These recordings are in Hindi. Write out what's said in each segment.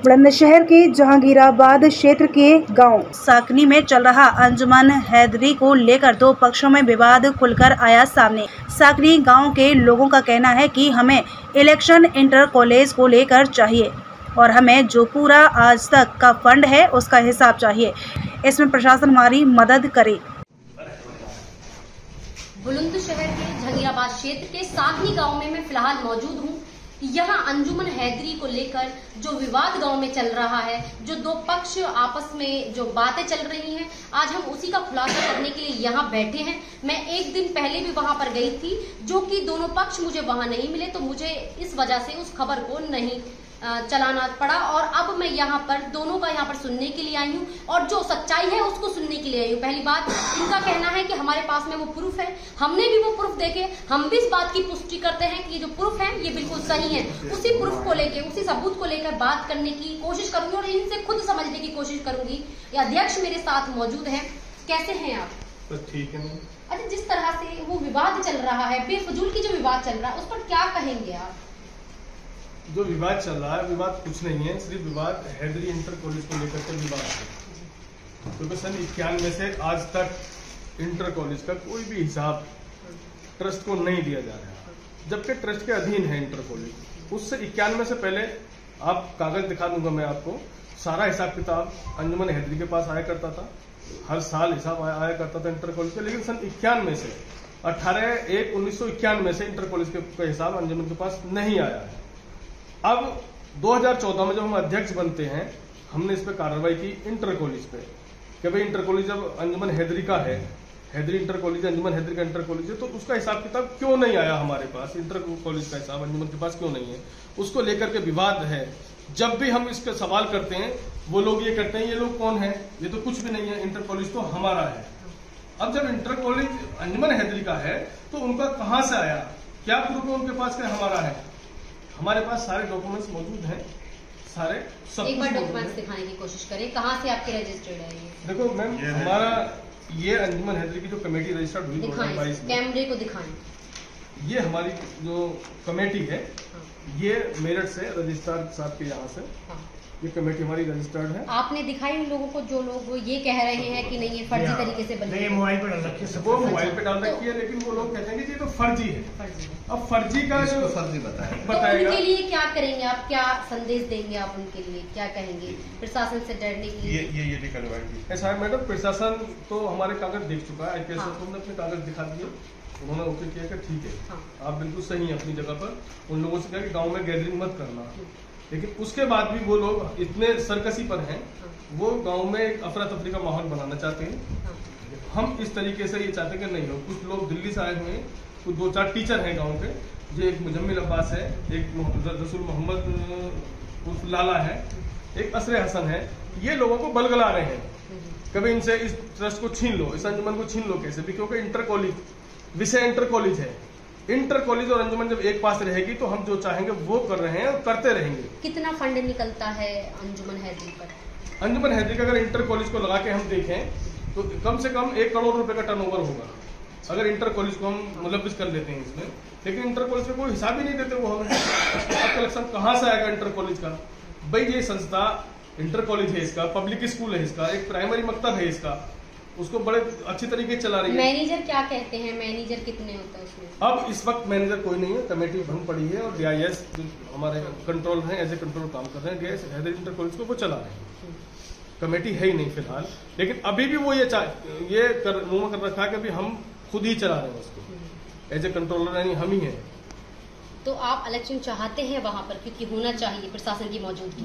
बुलंदशहर के जहांगीराबाद क्षेत्र के गांव साकनी में चल रहा अंजुमन हैदरी को लेकर दो पक्षों में विवाद खुलकर आया सामने। साकनी गांव के लोगों का कहना है कि हमें इलेक्शन इंटर कॉलेज को लेकर चाहिए और हमें जो पूरा आज तक का फंड है उसका हिसाब चाहिए। इसमें प्रशासन हमारी मदद करे। बुलंदशहर के जहांगीराबाद क्षेत्र के साकनी गांव में मैं फिलहाल मौजूद हूं। यहाँ अंजुमन हैदरी को लेकर जो विवाद गांव में चल रहा है, जो दो पक्ष आपस में जो बातें चल रही हैं, आज हम उसी का खुलासा करने के लिए यहाँ बैठे हैं। मैं एक दिन पहले भी वहां पर गई थी, जो कि दोनों पक्ष मुझे वहां नहीं मिले, तो मुझे इस वजह से उस खबर को नहीं चलाना पड़ा और अब मैं यहाँ पर दोनों का यहाँ पर सुनने के लिए आई हूँ और जो सच्चाई है उसको सुनने के लिए आई हूँ। पहली बात, इनका कहना है कि हमारे पास में वो प्रूफ है, हमने भी वो प्रूफ देखे, हम भी इस बात की पुष्टि करते हैं कि ये जो प्रूफ है ये बिल्कुल सही है। उसी प्रूफ को लेके, उसी सबूत को लेकर बात करने की कोशिश करूंगी और इनसे खुद समझने की कोशिश करूंगी। ये अध्यक्ष मेरे साथ मौजूद है। कैसे हैं आप? तो ठीक है। अच्छा, जिस तरह से वो विवाद चल रहा है, बेफजूल की जो विवाद चल रहा है, उस पर क्या कहेंगे आप? जो विवाद चल रहा है, विवाद कुछ नहीं है, सिर्फ विवाद हैदरी इंटर कॉलेज को लेकर के विवाद है। क्योंकि सन 91 से आज तक इंटर कॉलेज का कोई भी हिसाब ट्रस्ट को नहीं दिया जा रहा है, जबकि ट्रस्ट के अधीन है इंटर कॉलेज। उससे 91 से पहले आप कागज दिखा दूंगा मैं आपको, सारा हिसाब किताब अंजुमन हैदरी के पास आया करता था, हर साल हिसाब आया करता था इंटर कॉलेज का। लेकिन सन 91 से 18/1/1991 से इंटर कॉलेज का हिसाब अंजुमन के पास नहीं आया है। अब 2014 में जब हम अध्यक्ष बनते हैं, हमने इस पे कार्रवाई की इंटर कॉलेज पे कि भाई इंटर कॉलेज जब अंजुमन हैदरी का है, हैदरी इंटर कॉलेज, अंजुमन हैदरी का इंटर कॉलेज है, तो उसका हिसाब किताब क्यों नहीं आया हमारे पास? इंटर कॉलेज का हिसाब अंजुमन के पास क्यों नहीं है? उसको लेकर के विवाद है। जब भी हम इसका सवाल करते हैं, वो लोग ये कहते हैं ये लोग कौन है, ये तो कुछ भी नहीं है, इंटर कॉलेज तो हमारा है। अब जब इंटर कॉलेज अंजुमन हैदरी का है तो उनका कहां से आया? क्या प्रूफ है उनके पास का हमारा है? हमारे पास सारे डॉक्यूमेंट्स मौजूद हैं, सारे सब एक बार डॉक्यूमेंट्स दिखाने की कोशिश करें, कहाँ से आपके रजिस्टर्ड है ये? देखो मैम, हमारा ये अंजुमन हैदरी की जो कमेटी रजिस्टर्ड हुई 2022 में, कैमरे को दिखाएं। ये हमारी जो कमेटी है, ये मेरठ से रजिस्ट्रार साहब के यहाँ से ये कमेटी हमारी रजिस्टर्ड है। आपने दिखाई उन लोगों को जो लोग ये कह रहे हैं कि नहीं ये फर्जी तरीके से बनी है? मोबाइल पे डाल रखी है, वो मोबाइल पे डाल रखी है, लेकिन वो लोग कहते हैं कि ये तो फर्जी है। अब फर्जी का जो फर्जी बताएगा, तो उनके लिए क्या करेंगे आप? क्या संदेश देंगे आप उनके लिए? क्या कहेंगे प्रशासन से डरने के लिए? ये भी करवाएंगे। ऐसा है मैडम, प्रशासन तो हमारे कागज देख चुका है, IPS तुमने अपने कागज दिखा दिए, उन्होंने ओके किया कि ठीक है आप बिल्कुल सही है अपनी जगह पर। उन लोगों से कहा कि गांव में गैदरिंग मत करना, लेकिन उसके बाद भी वो लोग इतने सरकसी पर हैं, वो गांव में एक अफरा तफरी का माहौल बनाना चाहते हैं। हम इस तरीके से ये चाहते हैं कि नहीं हो। कुछ लोग दिल्ली से आए हुए हैं, कुछ 2-4 टीचर हैं गांव के, जो एक मुजम्मिल अब्बास है, एक रसूल मोहम्मद उर्फ लाला है, एक असरे हसन है। ये लोगों को बलगला रहे हैं, कभी इनसे इस ट्रस्ट को छीन लो, इस अंजुमन को छीन लो कैसे भी, क्योंकि इंटर कॉलेज विषय इंटर कॉलेज है। इंटर कॉलेज और अंजुमन जब एक पास रहेगी तो हम जो चाहेंगे वो कर रहे हैं और करते रहेंगे। कितना फंड निकलता है अंजुमन हैदरी पर? अंजुमन हैदरी का अगर इंटर कॉलेज को लगा के हम देखें तो कम से कम 1 करोड़ रुपए का टर्नओवर होगा, अगर इंटर कॉलेज को हम मुलव्विस कर लेते हैं इसमें। लेकिन इंटर कॉलेज में कोई हिसाब ही नहीं देते वो हमें। अब कलेक्शन कहाँ से आएगा इंटर कॉलेज का? भाई ये संस्था इंटर कॉलेज है, इसका पब्लिक स्कूल है, इसका एक प्राइमरी मकतब है, इसका उसको बड़े अच्छी तरीके से चला रही है। मैनेजर क्या कहते हैं? मैनेजर कितने होता है उसमें? अब इस वक्त मैनेजर कोई नहीं है, कमेटी भंग पड़ी है और DIS जो हमारे कंट्रोल हैं, एज ए कंट्रोल काम कर रहे हैं, DIS हैदरी इंटर कॉलेज को वो चला रहे हैं। कमेटी है ही नहीं फिलहाल, लेकिन अभी भी वो ये मुंह कर रखा है कि अभी हम खुद ही चला रहे हैं उसको, एज ए कंट्रोलर यानी हम ही हैं। तो आप इलेक्शन चाहते हैं वहां पर, क्योंकि होना चाहिए प्रशासन की मौजूदगी?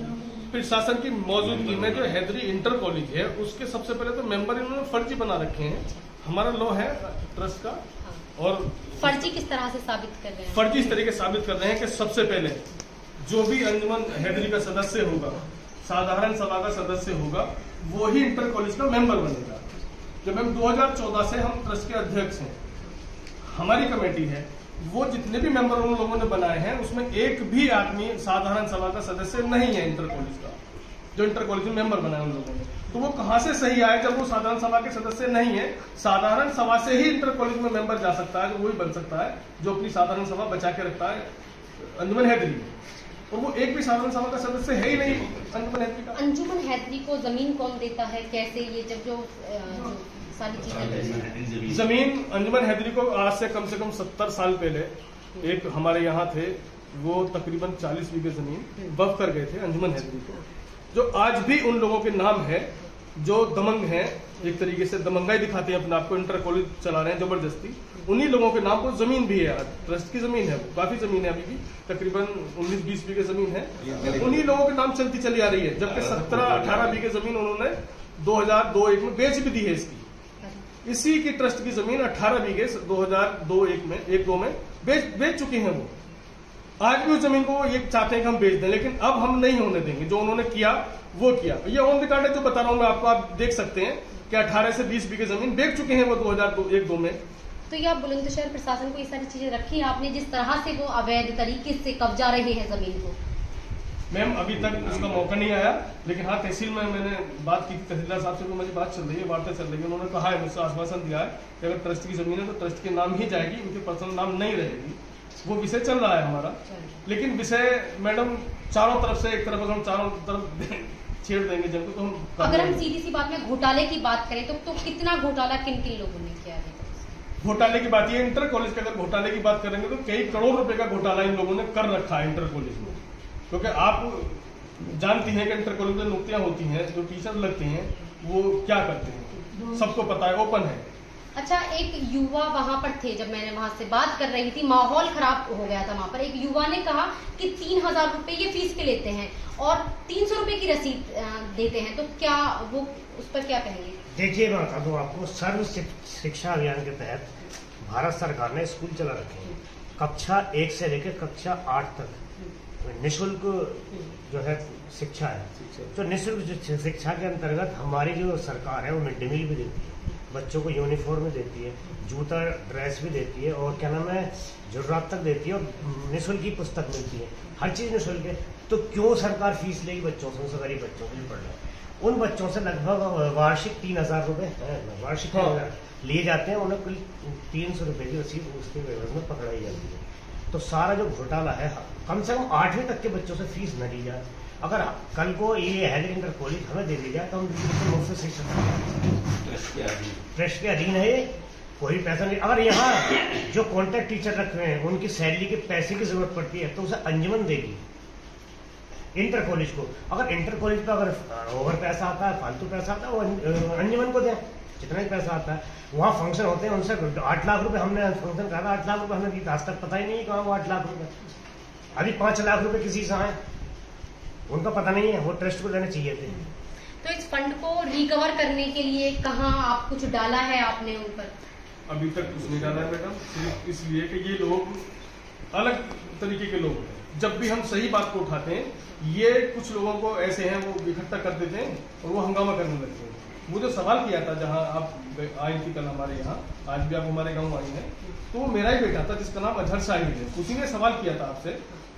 प्रशासन की मौजूदगी में जो हैदरी इंटर कॉलेज है उसके सबसे पहले तो मेंबर इन्होंने फर्जी बना रखे हैं। हमारा लॉ है ट्रस्ट का, और फर्जी किस तरह से साबित कर रहे हैं? फर्जी इस तरीके से साबित कर रहे हैं कि सबसे पहले जो भी अंजुमन हैदरी का सदस्य होगा, साधारण सभा का सदस्य होगा, वो ही इंटर कॉलेज का मेंबर बनेगा। जब हम 2014 से हम ट्रस्ट के अध्यक्ष हैं, हमारी कमेटी है, वो जितने भी मेंबर उन लोगों ने बनाए हैं उसमें एक भी आदमी साधारण सभा का सदस्य नहीं है इंटर कॉलेज का, जो इंटर कॉलेज में मेंबर बनाए उन लोगों ने। तो वो कहां से सही आए जब वो साधारण सभा के सदस्य नहीं है? साधारण सभा से ही इंटर कॉलेज में मेंबर जा सकता है, जो वही बन सकता है जो अपनी साधारण सभा बचा के रखता है अंजुमन हैदरी में। और वो एक भी साधारण सभा का सदस्य है ही नहीं अंजुमन हैदरी का। अंजुमन हैदरी को जमीन कौन देता है, कैसे, ये जब जो सारी चीजें? जमीन अंजुमन हैदरी को आज से कम 70 साल पहले एक हमारे यहाँ थे, वो तकरीबन 40 बीघे जमीन वक्फ कर गए थे अंजुमन हैदरी को, जो आज भी उन लोगों के नाम है जो दमंग हैं, एक तरीके से दमंगाई दिखाते हैं अपने आप को, इंटर कॉलेज चला रहे हैं जबरदस्ती। उन्हीं लोगों के नाम पर जमीन भी है, ट्रस्ट की जमीन है, काफी जमीन है, अभी भी तकरीबन 19-20 बीघे जमीन है, उन्हीं लोगों के नाम चलती चली आ रही है। जबकि 17-18 बीघे जमीन उन्होंने 2002-01 में बेच भी दी है इसकी। इसी की ट्रस्ट की जमीन 18 बीघे 2002-1 में बेच चुके हैं वो। आज भी उस जमीन को ये चाहते हैं कि हम बेच दें, लेकिन अब हम नहीं होने देंगे। जो उन्होंने किया वो किया। ये ऑन रिकॉर्ड है जो बता रहा हूं मैं आपको, आप देख सकते हैं कि 18 से 20 बीघे जमीन बेच चुके हैं वो 2001-2 में। तो ये आप बुलंदशहर प्रशासन को ये सारी चीजें रखी आपने, जिस तरह से वो अवैध तरीके से कब्जा रहे हैं जमीन को? मैम अभी तक उसका मौका नहीं आया, लेकिन हाँ तहसील में मैंने बात की, तहसीलदार साहब से मुझे बात चल रही है, वार्ता चल रही है। उन्होंने कहा है, मुझसे आश्वासन दिया है कि अगर ट्रस्ट की जमीन है तो ट्रस्ट के नाम ही जाएगी, उनके पर्सनल नाम नहीं रहेगी। वो विषय चल रहा है हमारा, लेकिन विषय मैडम चारों तरफ से, एक तरफ अगर हम चारों तरफ छेड़ देंगे जब तो हम, अगर हम सीधी सी बात में घोटाले की बात करें तो कितना घोटाला किन किन लोगों ने किया है? घोटाले की बात, ये इंटर कॉलेज के अगर घोटाले की बात करेंगे तो कई करोड़ रुपए का घोटाला इन लोगों ने कर रखा है इंटर कॉलेज में। क्योंकि आप जानती हैं कि इंटर कॉलेज में नियुक्तियां होती हैं, जो टीचर लगते हैं वो क्या करते हैं, सबको पता है, ओपन है। अच्छा, एक युवा वहां पर थे, जब मैंने वहां से बात कर रही थी, माहौल खराब हो गया था वहां पर। एक युवा ने कहा कि 3000 रुपए ये फीस के लेते हैं और 300 रुपए की रसीद देते हैं, तो क्या वो उस पर क्या कहेंगे? देखिए मैं बता दूं आपको, सर्व शिक्षा अभियान के तहत भारत सरकार ने स्कूल चला रखे हैं। कक्षा 1 से लेकर कक्षा 8 तक निःशुल्क जो है शिक्षा है। तो निःशुल्क शिक्षा के अंतर्गत हमारी जो सरकार है वो मिड डे मील भी देती है, बच्चों को यूनिफॉर्म भी देती है, जूता ड्रेस भी देती है, और क्या नाम है जुर्रात तक देती है, और निःशुल्क की पुस्तक मिलती है, हर चीज निःशुल्क है। तो क्यों सरकार फीस लेगी बच्चों से, गरीब बच्चों से पढ़ रहे हैं। उन बच्चों से लगभग वार्षिक 3000 रुपए वार्षिक लिए जाते हैं, उन्हें कुल 300 रुपए की रसीद उसके एवज में पकड़ाई जाती है। तो सारा जो घोटाला है, कम से कम 8वीं तक के बच्चों से फीस न ली जाए। अगर कल को ये हेल्थ इंटर कॉलेज हमें दे दी जाए तो हम मुफ्त शिक्षा ट्रस्ट के अधीन है, कोई पैसा नहीं। अगर यहाँ जो कॉन्ट्रैक्ट टीचर रखे हुए हैं उनकी सैलरी के पैसे की जरूरत पड़ती है तो उसे अंजुमन देगी इंटर कॉलेज को। अगर इंटर कॉलेज पर अगर ओवर पैसा आता है, फालतू पैसा आता है, वो अंजुमन को दें, जितना ही पैसा आता है। वहाँ फंक्शन होते हैं, उनसे 8 लाख रुपए हमने फंक्शन कहा था, 8 लाख रुपए हमने दी, आज तक पता ही नहीं कहाँ वो 8 लाख रुपए। अभी 5 लाख रुपए किसी से आए, उनका पता नहीं है, वो ट्रस्ट को देने चाहिए थे। तो इस फंड को रिकवर करने के लिए कहाँ आप कुछ डाला है आपने उन पर? अभी तक कुछ नहीं डाला है मैडम, सिर्फ इसलिए कि ये लोग अलग तरीके के लोग हैं। जब भी हम सही बात को उठाते हैं, ये कुछ लोगों को ऐसे हैं वो इकट्ठा कर देते हैं और वो हंगामा करने लगते हैं। वो जो सवाल किया था, जहां आप आई थी कल हमारे यहाँ, आज भी आप हमारे गांव आई हैं, तो वो मेरा ही बेटा था जिसका नाम अजहर शाहिद है। उसी ने सवाल किया था आपसे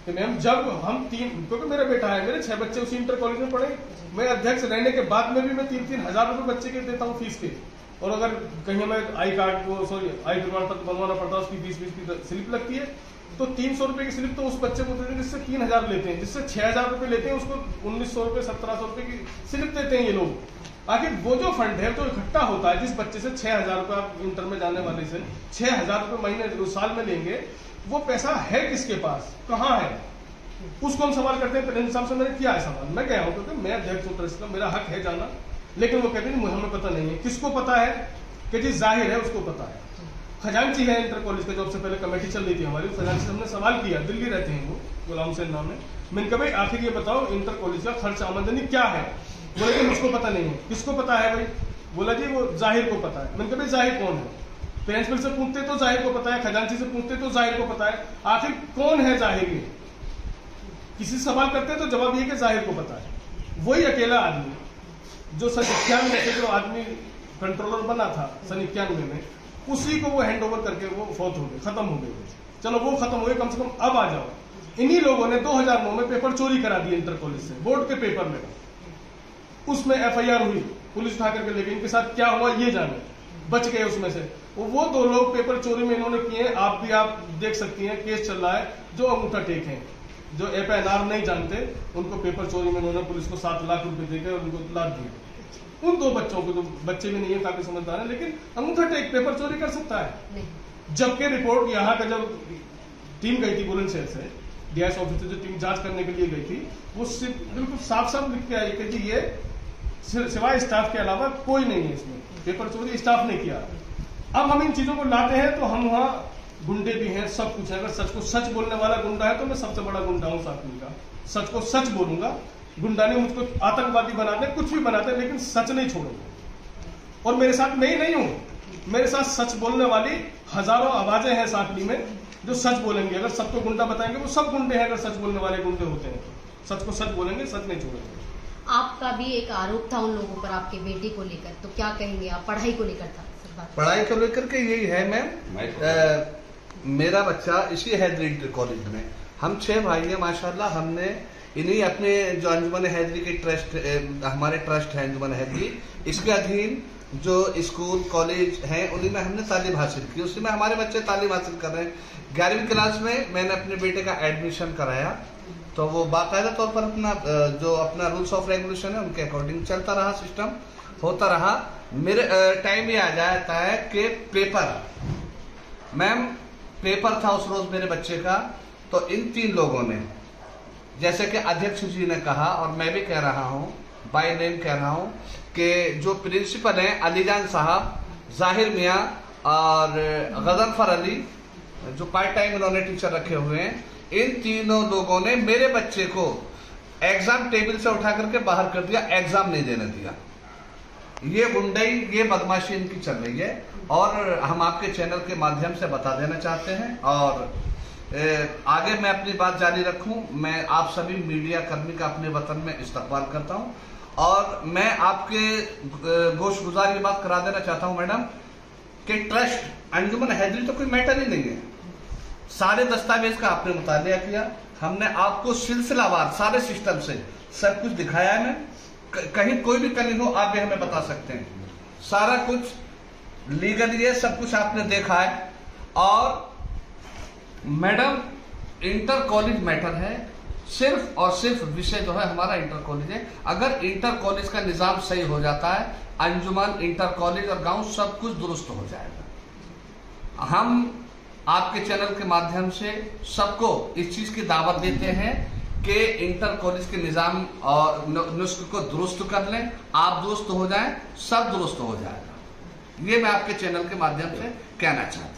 कि मैम जब हम क्योंकि मेरा बेटा है, मेरे 6 बच्चे उसी इंटर कॉलेज में पढ़े, मैं अध्यक्ष रहने के बाद में भी मैं 3-3 हजार रुपए बच्चे के देता हूँ फीस के, और अगर कहीं हमें आई प्रमाण पत्र बनवाना पड़ता है, उसकी 20 की स्लिप लगती है, तो 300 रुपए की स्लिप तो उस बच्चे को देते हैं जिससे 3000 लेते हैं, जिससे 6000 रुपए लेते हैं, उसको 1900 रुपए 1700 रुपए की स्लिप देते हैं ये लोग। आखिर वो जो फंड है तो इकट्ठा होता है, जिस बच्चे से 6000 रुपए आप इंटर में जाने वाले से 6000 रुपए महीने साल में लेंगे, वो पैसा है किसके पास, कहाँ है, उसको हम सवाल करते हैं। प्रेसिडेंट साहब से मैंने किया है सवाल, मैं गया हूँ क्योंकि मैं अध्यक्ष हूँ ट्रस्ट का, मेरा हक है जाना, लेकिन वो कहते हैं हमें पता नहीं है। किसको पता है कि जी जाहिर है उसको पता है। खजांची है इंटर कॉलेज का, जो सबसे पहले कमेटी चल रही थी हमारी, खजांची से हमने सवाल किया, दिल्ली रहते हैं वो, गुलाम हुसैन नाम है। मैंने कहा भाई आखिर ये बताओ इंटर कॉलेज का खर्च आमदनी क्या है? बोले कि मुझको पता नहीं है। किसको पता है भाई? बोला जी वो जाहिर को पता है। मैंने कहा भाई जाहिर कौन है? प्रिंसिपल से पूछते तो जाहिर को पता है, खजांची से पूछते तो जाहिर को पता है, आखिर कौन है जाहिर? ये किसी सवाल करते तो जवाब ये कि जाहिर को पता है। वही अकेला आदमी जो सन 91 से जो आदमी कंट्रोलर बना था सन 91 में, उसी को वो हैंड ओवर करके वो फौत हो गए, खत्म हो गए। चलो वो खत्म हो गए, कम से कम अब आ जाओ। इन्हीं लोगों ने 2009 में पेपर चोरी करा दिए इंटर कॉलेज से, बोर्ड के पेपर में, उसमें FIR हुई, पुलिस उठा करके लेके इनके साथ क्या हुआ ये जाने, बच गए उसमें से। वो 2 लोग पेपर चोरी में इन्होंने किए, आप देख सकती हैं, केस चल रहा है, जो अंगूठा टेक है, जो FIR नहीं जानते उनको पेपर चोरी में उन्होंने पुलिस को 7 लाख रुपए देकर उनको लाद दिए। उन 2 बच्चों को, जो बच्चे भी नहीं है, काफी समझदार है, लेकिन अंगूठा टेक पेपर चोरी कर सकता है। जबकि रिपोर्ट यहाँ का जब टीम गई थी बुलंदशहर से, DIS ऑफिस से जो टीम जांच करने के लिए गई थी, वो बिल्कुल साफ साफ लिख के आई कि जी ये सिवाय स्टाफ के अलावा कोई नहीं है, इसमें पेपर चोरी स्टाफ ने किया। अब हम इन चीजों को लाते हैं तो हम वहाँ गुंडे भी हैं, सब कुछ है। अगर सच को सच बोलने वाला गुंडा है तो मैं सबसे बड़ा गुंडा हूँ साकनी का। सच को सच बोलूंगा। गुंडा ने मुझको आतंकवादी बनाते, कुछ भी बनाते, लेकिन सच नहीं छोड़ूंगा। और मेरे साथ मैं ही नहीं हूं, मेरे साथ सच बोलने वाली हजारों आवाजें हैं साकनी में जो सच बोलेंगे। अगर सबको गुंडा बताएंगे वो सब गुंडे हैं, अगर सच बोलने वाले गुंडे होते हैं तो। सच को सच बोलेंगे, सच नहीं छोड़ेंगे। आपका भी एक आरोप था उन लोगों पर आपके बेटे को लेकर, तो क्या कहेंगे आप? पढ़ाई को लेकर था? पढ़ाई को लेकर के यही है मैम, मेरा बच्चा इसी हैदरी इंटर कॉलेज में, हम 6 भाई हैं माशाल्लाह। हमने इन्हीं अपने जो अंजुमन हैदरी के ट्रस्ट, हमारे ट्रस्ट है अंजुमन हैदरी, इसके अधीन जो स्कूल कॉलेज हैं उन्हीं में हमने तालीम हासिल की। उसी में हमारे बच्चे तालीम हासिल कर रहे हैं। 11वीं क्लास में मैंने अपने बेटे का एडमिशन कराया, तो वो बाकायदा तौर पर अपना रूल्स ऑफ रेगुलेशन है उनके अकॉर्डिंग चलता रहा, सिस्टम होता रहा। मेरे टाइम ये आ जाता है कि पेपर था उस रोज मेरे बच्चे का, तो इन 3 लोगों ने, जैसे कि अध्यक्ष जी ने कहा और मैं भी कह रहा हूं, बाय नेम कह रहा हूं, कि जो प्रिंसिपल हैं अलीजान साहब, जाहिर मियां और गजनफर अली, जो पार्ट टाइम इन्होंने टीचर रखे हुए हैं, इन तीनों लोगों ने मेरे बच्चे को एग्जाम टेबल से उठा करके बाहर कर दिया, एग्जाम नहीं देने दिया। ये गुंडाई, ये बदमाशी इनकी चल रही है और हम आपके चैनल के माध्यम से बता देना चाहते हैं। और आगे मैं अपनी बात जारी रखूं, मैं आप सभी मीडिया कर्मी का अपने वतन में इस्तकबाल करता हूं और मैं आपके गोशगुजार ये बात करा देना चाहता हूं मैडम कि ट्रस्ट अंजुमन हैदरी तो कोई मैटर ही नहीं है। सारे दस्तावेज का आपने मुतालिया किया, हमने आपको सिलसिलावार सारे सिस्टम से सब कुछ दिखाया है। कहीं कोई भी कमी हो आप भी हमें बता सकते हैं, सारा कुछ लीगली है, सब कुछ आपने देखा है। और मैडम इंटर कॉलेज मैटर है, सिर्फ और सिर्फ विषय जो है हमारा इंटर कॉलेज है। अगर इंटर कॉलेज का निजाम सही हो जाता है, अंजुमन, इंटर कॉलेज और गांव सब कुछ दुरुस्त हो जाएगा। हम आपके चैनल के माध्यम से सबको इस चीज की दावत देते हैं कि इंटर कॉलेज के निजाम और नुस्ख को दुरुस्त कर लें, आप दुरुस्त हो जाएं, सब दुरुस्त हो जाएगा। ये मैं आपके चैनल के माध्यम से कहना चाहता हूँ।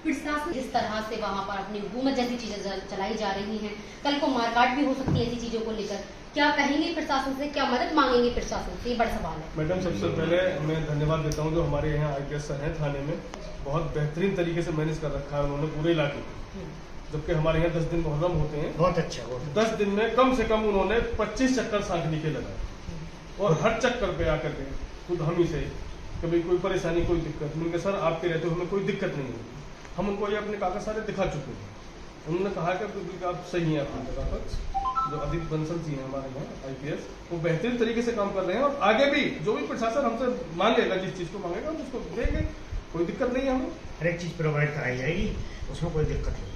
प्रशासन इस तरह से वहाँ पर अपनी हुकूमत जैसी चीजें चलाई जा रही हैं, कल को मारकाट भी हो सकती है ऐसी चीजों को लेकर, क्या कहेंगे प्रशासन से, क्या मदद मांगेंगे प्रशासन से? ये बड़ा सवाल है। मैडम सबसे पहले मैं धन्यवाद देता हूँ जो हमारे यहाँ IPS सर हैं थाने में, बहुत बेहतरीन तरीके से मैनेज कर रखा है उन्होंने पूरे इलाके को। जबकि हमारे यहाँ 10 दिन मुहर्रम होते हैं, बहुत अच्छा। 10 दिन में कम से कम उन्होंने 25 चक्कर साकनी के लगाए और हर चक्कर पे आकर के खुद हम ही से कभी कोई परेशानी, कोई दिक्कत नहीं। सर आपके रहते हुए हमें कोई दिक्कत नहीं है। हम उनको ये अपने कागज सारे दिखा चुके हैं। उन्होंने कहा कि आप सही हैं अपनी जगह पर। जो अदित बंसल जी हैं हमारे यहाँ IPS, वो बेहतरीन तरीके से काम कर रहे हैं और आगे भी जो भी प्रशासन हमसे मांगेगा, जिस चीज को मांगेगा हम उसको देंगे, कोई दिक्कत नहीं है। हमें हर एक चीज प्रोवाइड कराई जाएगी, उसमें कोई दिक्कत नहीं।